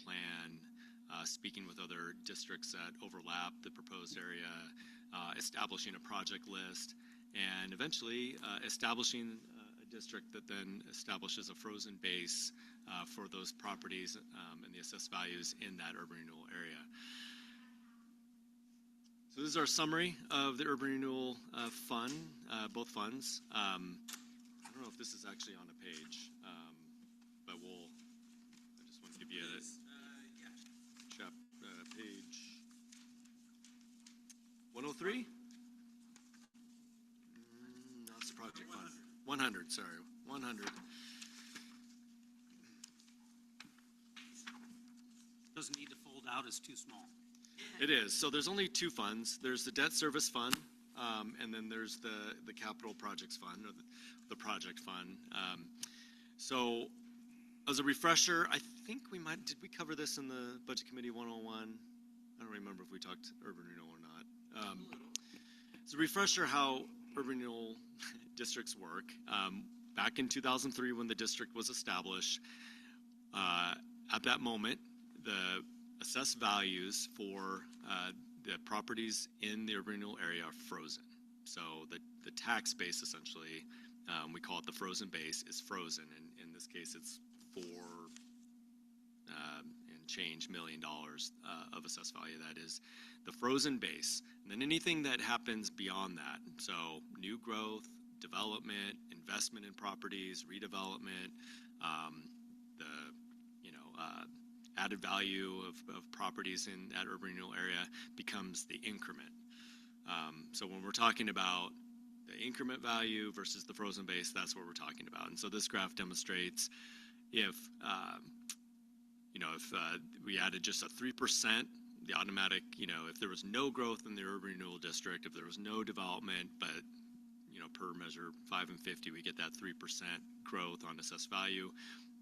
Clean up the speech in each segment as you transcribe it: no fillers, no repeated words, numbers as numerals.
plan, speaking with other districts that overlap the proposed area, establishing a project list, and eventually establishing a district that then establishes a frozen base for those properties and the assessed values in that urban renewal area. So this is our summary of the urban renewal fund, both funds. I don't know if this is actually on a page, but I just want to give you a page 103. That's the project fund. 100, sorry, 100. Doesn't need to fold out, it's too small. It is. So there's only two funds. There's the debt service fund, and then there's the capital projects fund, or the project fund. So as a refresher, I think did we cover this in the Budget Committee 101? I don't remember if we talked urban renewal or not. As a refresher how urban renewal districts work, back in 2003 when the district was established, at that moment, the assessed values for the properties in the urban renewal area are frozen. So the tax base, essentially, we call it the frozen base, is frozen. And in this case, it's $4 and change $1 million of assessed value. That is the frozen base. And then anything that happens beyond that, so new growth, development, investment in properties, redevelopment, added value of properties in that urban renewal area becomes the increment. So when we're talking about the increment value versus the frozen base, that's what we're talking about. And so this graph demonstrates if we added just a 3%, the automatic, if there was no growth in the urban renewal district, if there was no development, but per measure 5 and 50, we get that 3% growth on assessed value.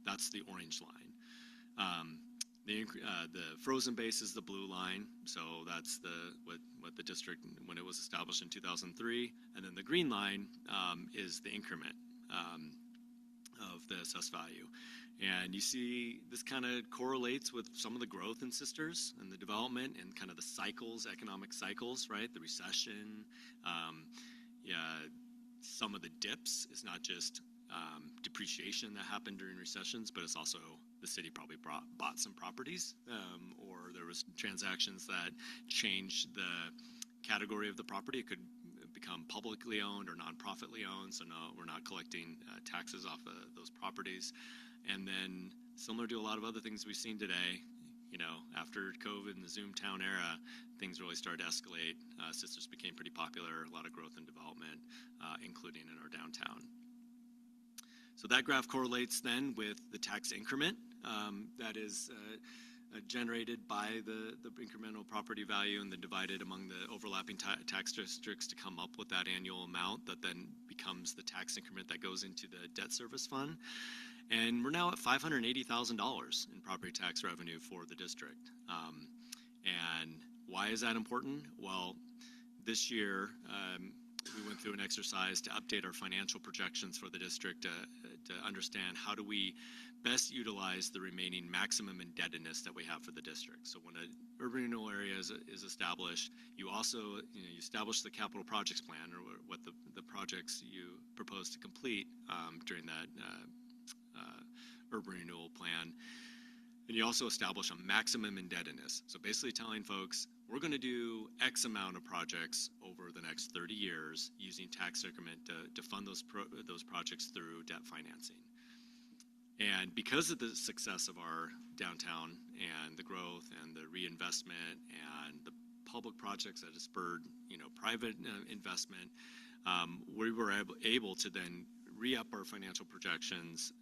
That's the orange line. The frozen base is the blue line, so that's what the district, when it was established in 2003, and then the green line is the increment of the assessed value. And you see this kind of correlates with some of the growth in Sisters and the development and kind of the cycles, economic cycles, right? The recession, some of the dips is not just depreciation that happened during recessions, but it's also the city probably bought some properties, or there was transactions that changed the category of the property. It could become publicly owned or nonprofitly owned, so no, we're not collecting taxes off of those properties. And then similar to a lot of other things we've seen today, after COVID and the Zoom Town era, things really started to escalate. Sisters became pretty popular, a lot of growth and development, including in our downtown. So that graph correlates then with the tax increment that is generated by the incremental property value and then divided among the overlapping tax districts to come up with that annual amount that then becomes the tax increment that goes into the debt service fund. And we're now at $580,000 in property tax revenue for the district. And why is that important? Well, this year, we went through an exercise to update our financial projections for the district to understand how do we best utilize the remaining maximum indebtedness that we have for the district. So when an urban renewal area is established, you also you establish the capital projects plan, or what the projects you propose to complete during that urban renewal plan. And you also establish a maximum indebtedness. So basically telling folks, we're going to do X amount of projects over the next 30 years using tax increment to fund those projects through debt financing. And because of the success of our downtown and the growth and the reinvestment and the public projects that have spurred, private investment, we were able to then re-up our financial projections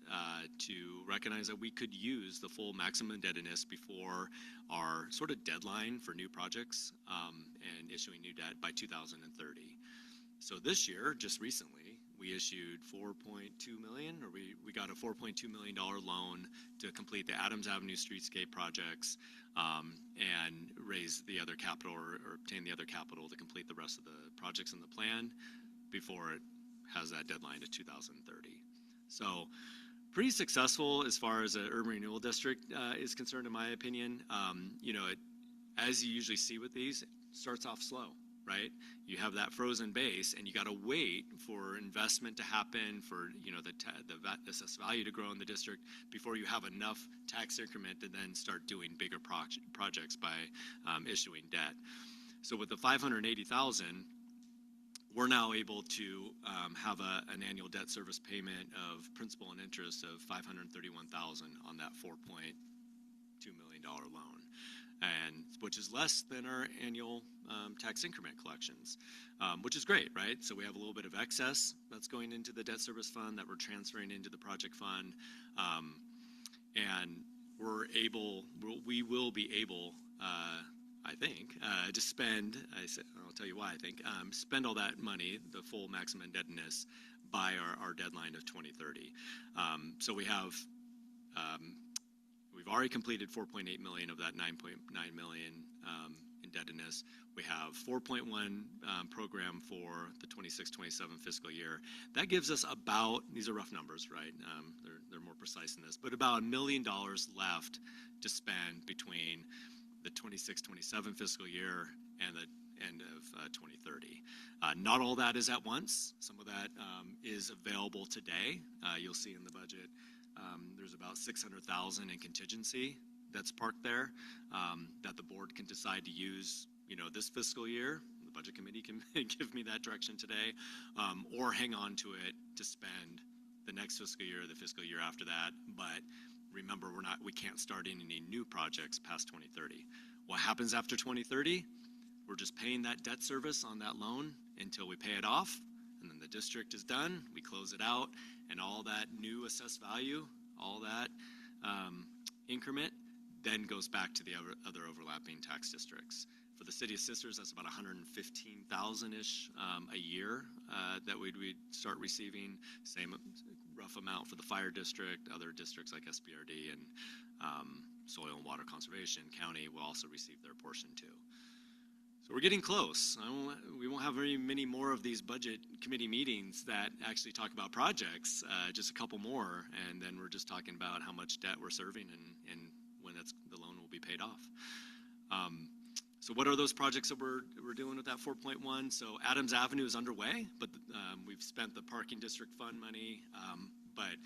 to recognize that we could use the full maximum indebtedness before our sort of deadline for new projects and issuing new debt by 2030. So this year, just recently, we issued $4.2 million, or we got a $4.2 million loan to complete the Adams Avenue streetscape projects and raise the other capital or obtain the other capital to complete the rest of the projects in the plan before it has that deadline to 2030. So pretty successful as far as an urban renewal district is concerned, in my opinion. As you usually see with these, it starts off slow, right? You have that frozen base, and you got to wait for investment to happen, for the assessed value to grow in the district before you have enough tax increment to then start doing bigger projects by issuing debt. So with the 580,000, we're now able to have an annual debt service payment of principal and interest of $531,000 on that $4.2 million loan, and which is less than our annual tax increment collections, which is great, right? So we have a little bit of excess that's going into the debt service fund that we're transferring into the project fund, and we will be able, I think, to spend, I'll tell you why I think, spend all that money, the full maximum indebtedness, by our deadline of 2030. So we've already completed 4.8 million of that 9.9 million indebtedness. We have 4.1 program for the 26-27 fiscal year. That gives us about, these are rough numbers, right? They're more precise than this, but about $1 million left to spend between the 26-27 fiscal year and the end of 2030. Not all that is at once. Some of that is available today. You'll see in the budget there's about $600,000 in contingency that's parked there that the board can decide to use, this fiscal year. The budget committee can give me that direction today, or hang on to it to spend the next fiscal year, the fiscal year after that. But remember, we can't start any new projects past 2030. What happens after 2030? We're just paying that debt service on that loan until we pay it off, and then the district is done. We close it out, and all that new assessed value, all that increment, then goes back to the other overlapping tax districts. For the city of Sisters, that's about $115,000-ish a year that we'd start receiving. Same rough amount for the fire district. Other districts like SBRD and Soil and Water Conservation County will also receive their portion too. So we're getting close. We won't have very many more of these budget committee meetings that actually talk about projects, just a couple more, and then we're just talking about how much debt we're serving and when the loan will be paid off. So what are those projects that we're doing with that 4.1? So Adams Avenue is underway, but we've spent the parking district fund money, but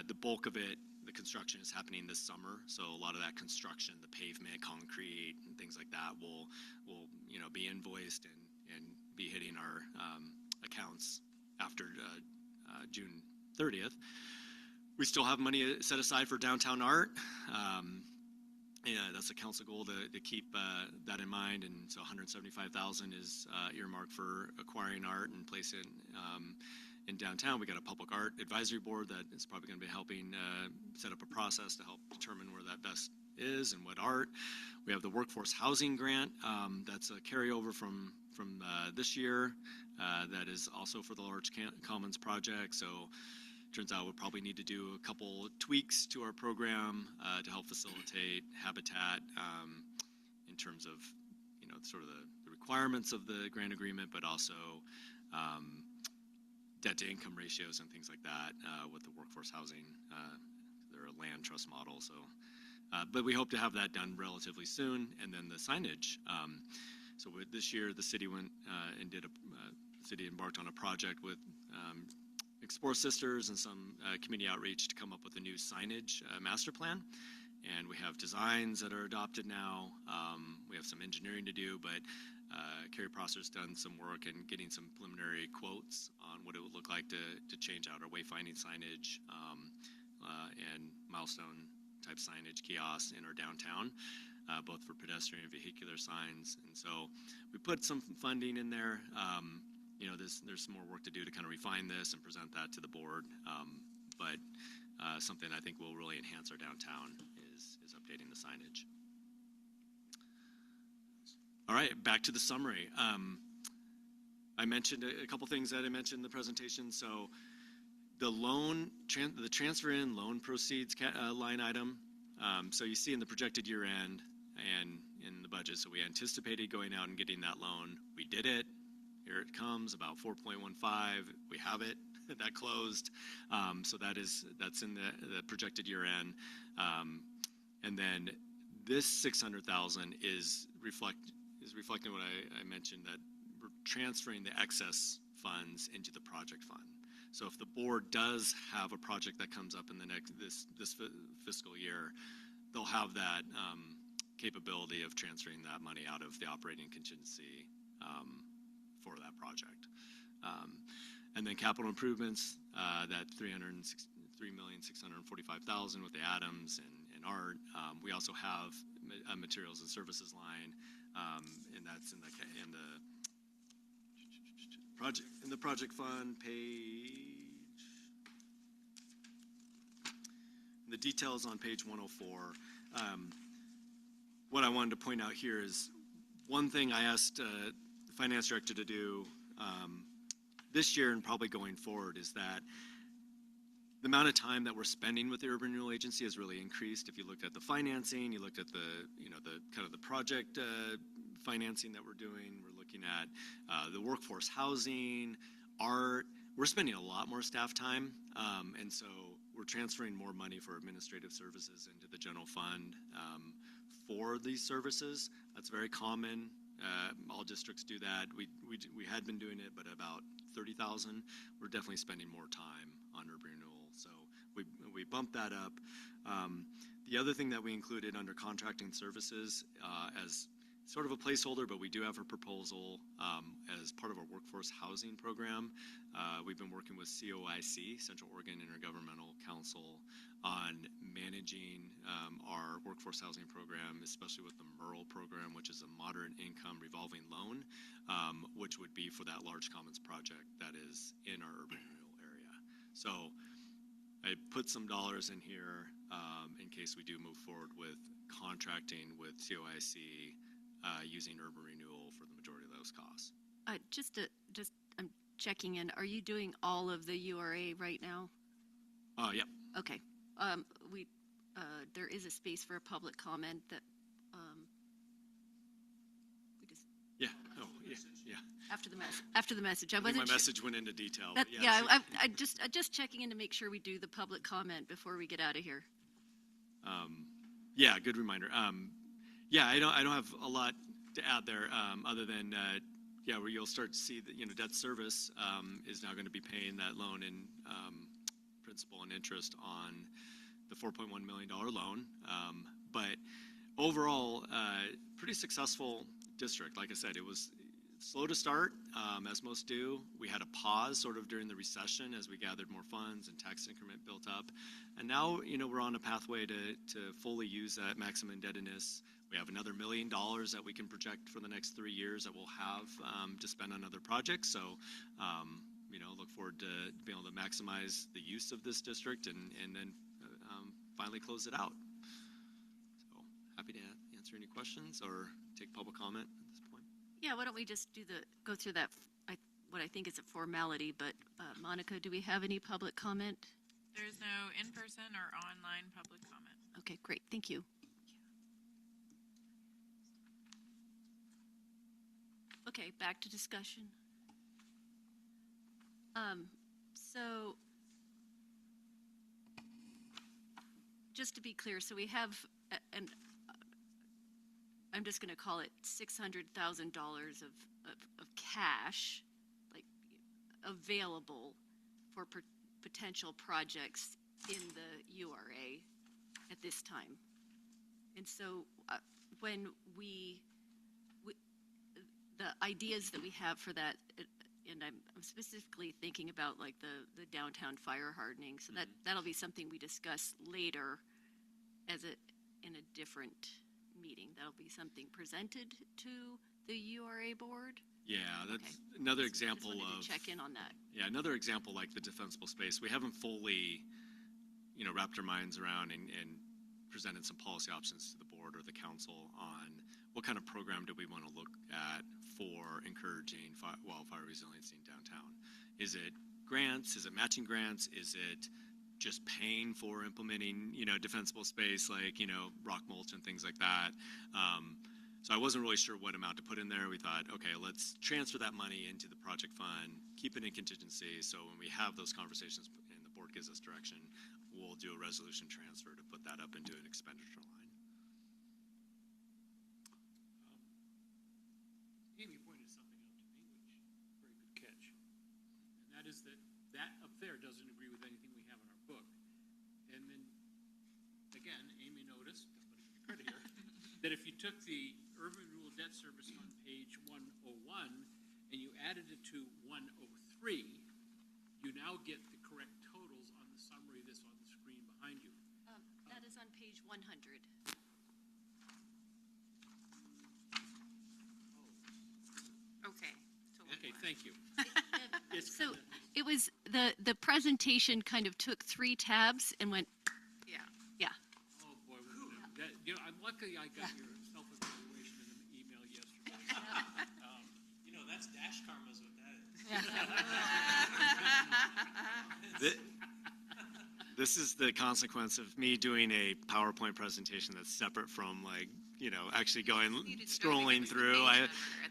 the bulk of it, the construction is happening this summer. So a lot of that construction, the pavement, concrete, and things like that will be invoiced and be hitting our accounts after June 30th. We still have money set aside for downtown art. That's a council goal to keep that in mind, and so $175,000 is earmarked for acquiring art and place it in downtown. We got a public art advisory board that is probably going to be helping set up a process to help determine where that best is and what art. We have the workforce housing grant that's a carryover from this year that is also for the Large Commons project. So turns out we'll probably need to do a couple tweaks to our program to help facilitate habitat in terms of sort of the requirements of the grant agreement, but also debt to income ratios and things like that with the workforce housing. They're a land trust model, so but we hope to have that done relatively soon. And then the signage. So this year the city went and city embarked on a project with Explore Sisters and some community outreach to come up with a new signage master plan. And we have designs that are adopted now. We have some engineering to do, but Carrie Prosser's done some work in getting some preliminary quotes on what it would look like to change out our wayfinding signage and milestone type signage kiosks in our downtown, both for pedestrian and vehicular signs. And so we put some funding in there. There's some more work to do to kind of refine this and present that to the board. But something I think will really enhance our downtown is updating the signage. All right, back to the summary. I mentioned a couple things that I mentioned in the presentation. So the transfer in loan proceeds line item. So you see in the projected year end and in the budget. So we anticipated going out and getting that loan. We did it. Here it comes, about 4.15. We have it. that closed. So that's in the projected year end. And then this 600,000 is reflecting what I mentioned, that we're transferring the excess funds into the project fund. So if the board does have a project that comes up in the this fiscal year, they'll have that capability of transferring that money out of the operating contingency for that project. And then capital improvements, that $3,645,000 with the Adams and art. We also have a materials and services line, and that's in the project fund page. The details on page 104. What I wanted to point out here is one thing I asked the finance director to do this year and probably going forward is that the amount of time that we're spending with the Urban Renewal Agency has really increased. If you looked at the financing, you looked at the kind of the project financing that we're doing, we're looking at the workforce housing, art. We're spending a lot more staff time, and so we're transferring more money for administrative services into the general fund for these services. That's very common. All districts do that. We had been doing it, but about 30,000. We're definitely spending more time on urban renewal, so we bumped that up. The other thing that we included under contracting services as sort of a placeholder, but we do have a proposal as part of our workforce housing program. We've been working with COIC, Central Oregon Intergovernmental Council, on managing our workforce housing program, especially with the MERL program, which is a moderate income revolving loan, which would be for that large commons project that is in our urban renewal area. So I put some dollars in here in case we do move forward with contracting with COIC using urban renewal for the majority of those costs. I'm checking in. Are you doing all of the URA right now? Yeah. Okay. There is a space for a public comment that we just. Yeah. Oh, yeah. Yeah. After the message. I think my message went into detail. I just checking in to make sure we do the public comment before we get out of here. Yeah. Good reminder. Yeah, I don't have a lot to add there, other than where you'll start to see that debt service is now going to be paying that loan in principal and interest on the $4.1 million loan. But overall, pretty successful district. Like I said, it was slow to start, as most do. We had a pause sort of during the recession as we gathered more funds and tax increment built up. And now, we're on a pathway to fully use that maximum indebtedness. We have another $1 million that we can project for the next 3 years that we'll have to spend on other projects. So, look forward to being able to maximize the use of this district and then finally close it out. So, happy to answer any questions or take public comment at this point. Yeah, why don't we just go through that, what I think is a formality, but Monica, do we have any public comment? There's no in-person or online public comment. Okay, great, thank you. Okay, back to discussion. So, just to be clear, so we have, and I'm just going to call it $600,000 of cash, like available for potential projects in the URA at this time. And so, when the ideas that we have for that, and I'm specifically thinking about like the downtown fire hardening. So that'll be something we discuss later in a different meeting. That'll be something presented to the URA board. Yeah, that's another example of check in on that. Yeah, another example like the defensible space. We haven't fully, wrapped our minds around and presented some policy options to the board or the council on what kind of program do we want to look at for encouraging wildfire resiliency in downtown. Is it grants? Is it matching grants? Is it just paying for implementing, defensible space like, rock mulch and things like that? So I wasn't really sure what amount to put in there. We thought, okay, let's transfer that money into the project fund, keep it in contingency. So when we have those conversations and the board gives us direction, we'll do a resolution transfer to put that up into an expenditure line. Amy pointed something out to me, which very good catch. And that is that up there doesn't agree with anything we have in our book. And then, again, Amy noticed, I'm going to give you credit here, that if you took the Urban Renewal Debt Service on page 101 and you added it to 103, you now get the correct totals on the summary that's on the screen behind you. That is on page 100. Okay. Okay, thank you. It's So kinda- it was, the presentation kind of took 3 tabs and went, Yeah. yeah. Oh, boy. I'm lucky I got your self-evaluation in an email yesterday. That's dash karma's what that is. This is the consequence of me doing a PowerPoint presentation that's separate from actually scrolling through.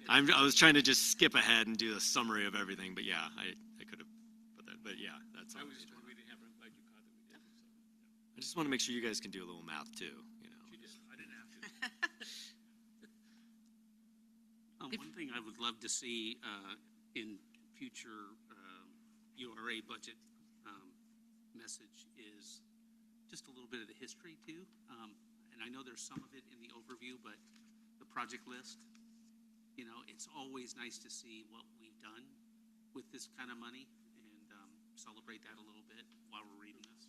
I was trying to just skip ahead and do a summary of everything, but yeah, I could have put that, but yeah, that's I all. was just wondering, we didn't have it. I'm glad you caught that we did. So, I just want to make sure you guys can do a little math too, she did. I didn't have to. One thing I would love to see in future URA budget message is just a little bit of the history too. And I know there's some of it in the overview, but the project list, it's always nice to see what we've done with this kind of money and celebrate that a little bit while we're reading this.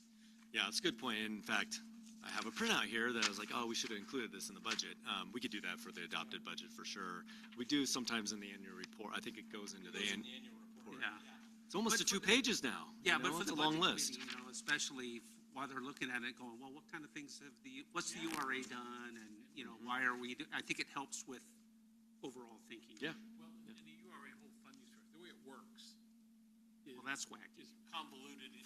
Yeah, it's a good point. In fact, I have a printout here that I was like, oh, we should have included this in the budget. We could do that for the adopted budget for sure. We do sometimes in the annual report. I think it goes into the annual report. Yeah. It's almost But to for 2 the- pages now. Yeah, but for it's the a long budget list. committee, especially while they're looking at it, going, well, what kind of things what's the URA done, and why are we? I think it helps with overall thinking. Yeah. Well, in the URA whole funding structure, the way it works is, Well, that's wacky. is convoluted, and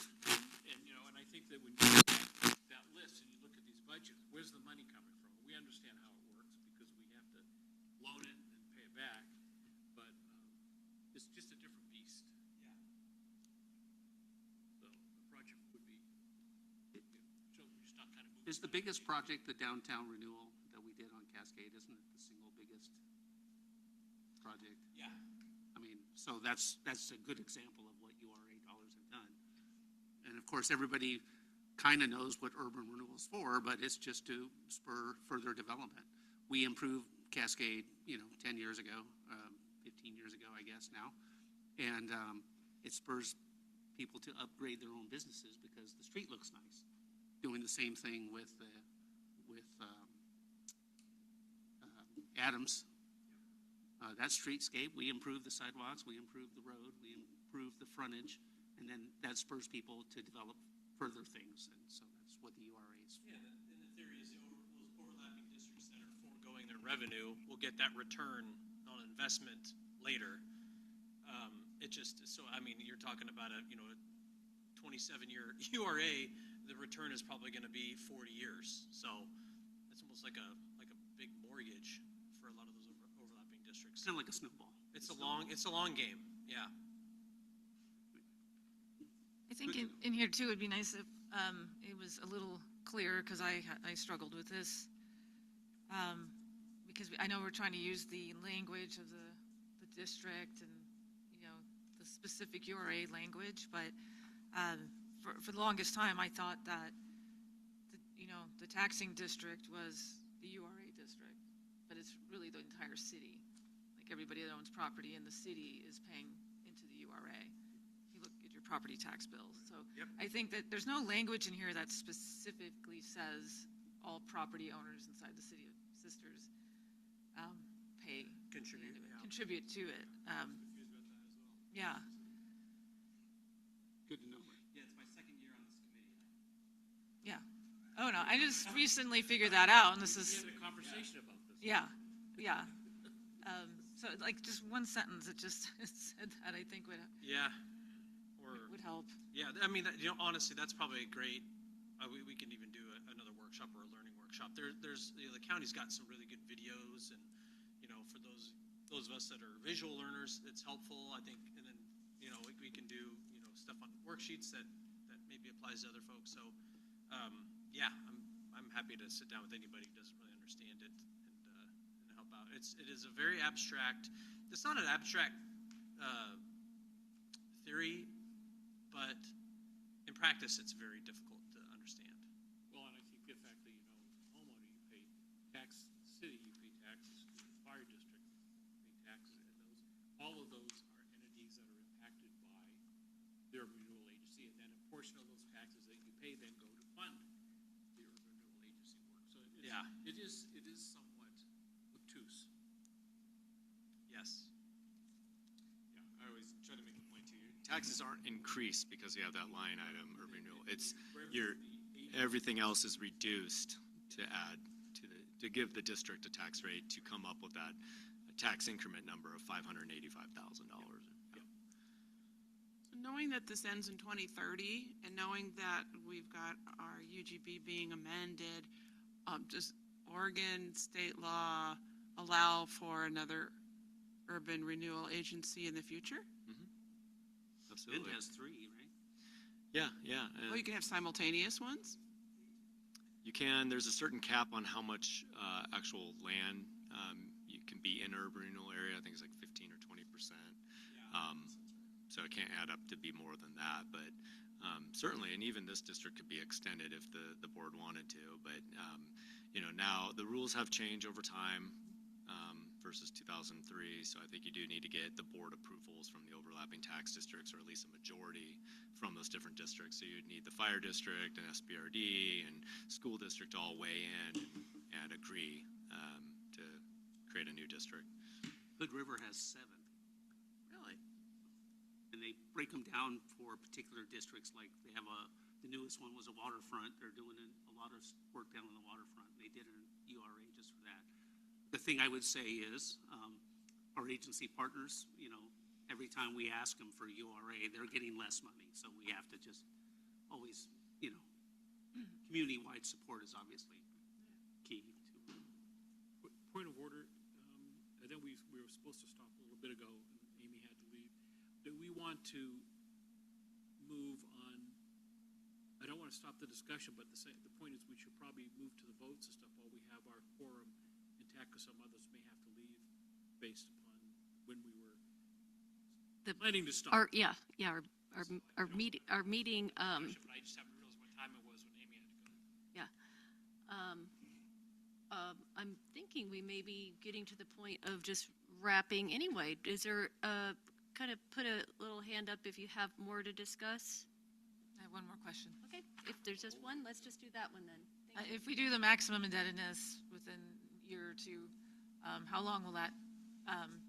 I think that when you look at that list and you look at these budgets, where's the money coming from? We understand how it works because we have to loan it and pay it back, but it's just a different beast. So the project would be, so we're just not kind of moving. Is the biggest project the downtown renewal that we did on Cascade? Isn't it the single biggest project? Yeah. I mean, so that's a good example of what URA dollars have done. And of course, everybody kind of knows what urban renewal is for, but it's just to spur further development. We improved Cascade, 10 years ago, 15 years ago, I guess now. And it spurs people to upgrade their own businesses because the street looks nice. Doing the same thing with Adams. That streetscape, we improved the sidewalks, we improved the road, we improved the frontage, and then that spurs people to develop further things. And so that's what the URA is for. Yeah, and the theory is those overlapping districts that are foregoing their revenue will get that return on investment later. You're talking about a 27-year URA. The return is probably going to be 40 years. So it's almost like a big mortgage for a lot of those overlapping districts. Kind of like a snowball. It's a long game. Yeah. I think in here too, it'd be nice if it was a little clearer, because I struggled with this. Because I know we're trying to use the language of the district and, the specific URA language, but for the longest time, I thought that, the taxing district was the URA district, but it's really the entire city. Like everybody that owns property in the city is paying into the URA. If you look at your property tax bills. So Yep. I think that there's no language in here that specifically says all property owners inside the city of Sisters contribute to it. Yeah. Good to know. Yeah, it's my second year on this committee. Yeah. Oh, no, I just recently figured that out, and this We is, had a conversation about this. yeah. So like just one sentence, it just it said that, I think Yeah. would help. Yeah, honestly, that's probably great. We can even do another workshop or a learning workshop. There's the county's got some really good videos and for those of us that are visual learners, it's helpful, I think. And then, we can do, stuff on worksheets that maybe applies to other folks. So, yeah, I'm happy to sit down with anybody who doesn't really understand it and help out. It is a very abstract. It's not an abstract theory, but in practice, it's very difficult to understand. Well, and I think the fact that, homeowner, you pay tax, city, you pay taxes to the fire district, you pay taxes, and all of those are entities that are impacted by the urban renewal agency, and then a portion of those taxes that you pay then go to fund the urban renewal agency work. So it is somewhat obtuse. Yes. Yeah, I always try to make a point to you. Taxes aren't increased because you have that line item or renewal. It's everything else is reduced to add to give the district a tax rate to come up with that tax increment number of $585,000. So knowing that this ends in 2030 and knowing that we've got our UGB being amended, does Oregon state law allow for another urban renewal agency in the future? Absolutely. Bend has 3, right? Yeah. Well, you can have simultaneous ones? You can. There's a certain cap on how much actual land you can be in urban renewal area. I think it's like 15 or 20%. So it can't add up to be more than that. But certainly, and even this district could be extended if the board wanted to. But now the rules have changed over time versus 2003. So I think you do need to get the board approvals from the overlapping tax districts, or at least a majority from those different districts. So you'd need the fire district and SBRD and school district to all weigh in and agree to create a new district. Hood River has 7. Really? And they break them down for particular districts. Like they have the newest one was a waterfront. They're doing a lot of work down on the waterfront. They did an URA just for that. The thing I would say is our agency partners, every time we ask them for URA, they're getting less money. So we have to just always, community-wide support is obviously key to. Point of order, I know we were supposed to stop a little bit ago, and Amy had to leave. Do we want to move on? I don't want to stop the discussion, but the point is we should probably move to the votes and stuff while we have our quorum intact, because some others may have to leave based upon when we were planning to stop. Our meeting. But I just haven't realized what time it was when Amy had to go. Yeah. I'm thinking we may be getting to the point of just wrapping anyway. Is there kind of put a little hand up if you have more to discuss? I have one more question. Okay, if there's just one, let's just do that one then. Thank you. If we do the maximum indebtedness within a year or two, how long will that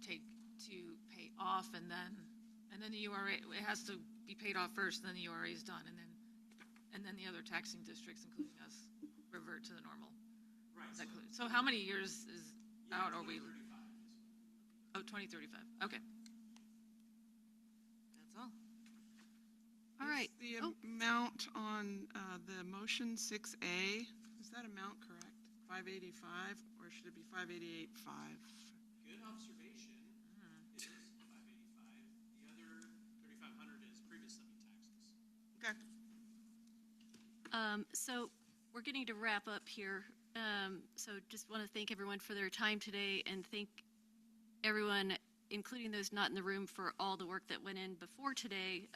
take to pay off? And then the URA, it has to be paid off first, then the URA is done, and then the other taxing districts, including us, revert to the normal. Right. So how many years is out are we? 2035. Okay. That's all. All right. Is the amount on the motion 6A, is that amount correct? 585, or should it be 588.5? Good observation. It is 585. The other 3,500 is previous levy taxes. Okay. So we're getting to wrap up here. So just want to thank everyone for their time today, and thank everyone, including those not in the room, for all the work that went in before today.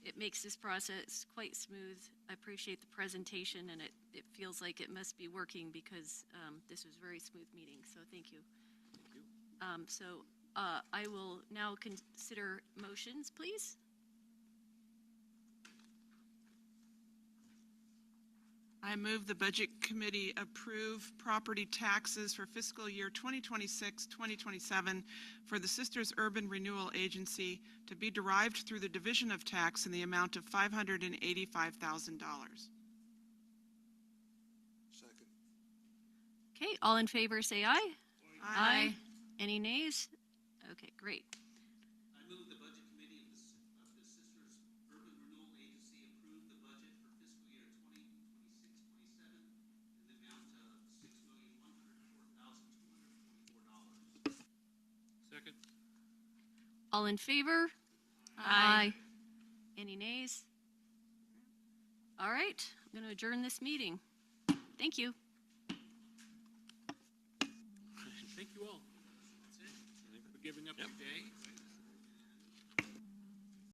It makes this process quite smooth. I appreciate the presentation, and it feels like it must be working because this was a very smooth meeting. So thank you. Thank you. So I will now consider motions, please. I move the Budget Committee approve property taxes for fiscal year 2026-2027 for the Sisters Urban Renewal Agency to be derived through the division of tax in the amount of $585,000. Second. Okay, all in favor say aye. Aye. Any nays? Okay, great. I move the Budget Committee of the Sisters Urban Renewal Agency approve the budget for fiscal year 2026-27 in the amount of $6,104,244. All in favor? Aye. Any nays? All right, I'm going to adjourn this meeting. Thank you.